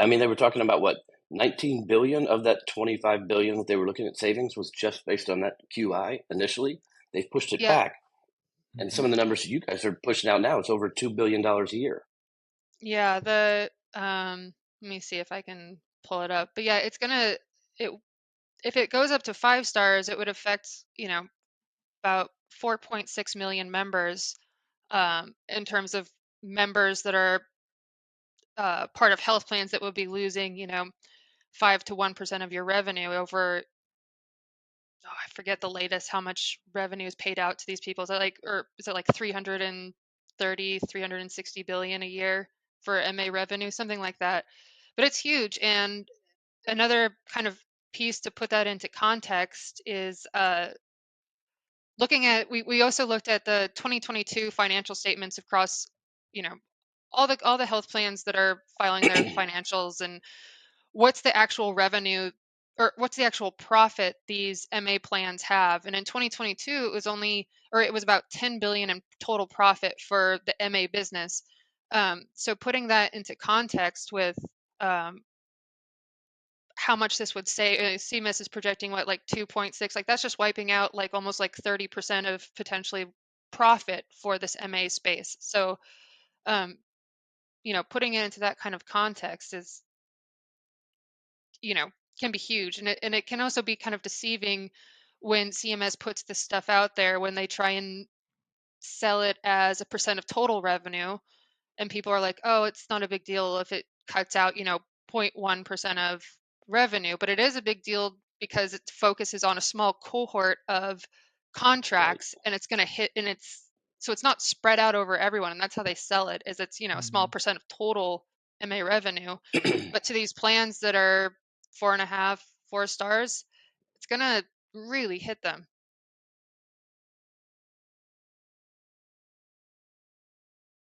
I mean, they were talking about what, 19 billion of that 25 billion that they were looking at savings was just based on that QI initially. They've pushed it Yeah, back, and some of the numbers that you guys are pushing out now, it's over $2 billion a year. yeah. The let me see if I can pull it up. But yeah, it if it goes up to 5 stars, it would affect, about 4.6 million members, in terms of members that are part of health plans that would be losing, 5 to 1% of your revenue over. Oh, I forget the latest how much revenue is paid out to these people. Is it like 330, 360 billion a year for MA revenue, something like that. But it's huge. And another kind of piece to put that into context is we also looked at the 2022 financial statements across, you know, all the health plans that are filing their financials, and what's the actual revenue, or what's the actual profit these MA plans have. And in 2022, it was about 10 billion in total profit for the MA business. So putting that into context with um, how much this would say, CMS is projecting what, like 2.6, like that's just wiping out like almost like 30% of potentially profit for this MA space. So, um, putting it into that kind of context is, you know, can be huge. And it can also be kind of deceiving when CMS puts this stuff out there, when they try and sell it as a percent of total revenue, and people are like, oh, it's not a big deal if it cuts out, 0.1% of revenue. But it is a big deal because it focuses on a small cohort of Right. contracts, and it's going to hit, and it's not spread out over everyone. And that's how they sell it, is it's, a small Mhm. percent of total MA revenue. But to these plans that are 4.5, 4 stars, it's going to really hit them.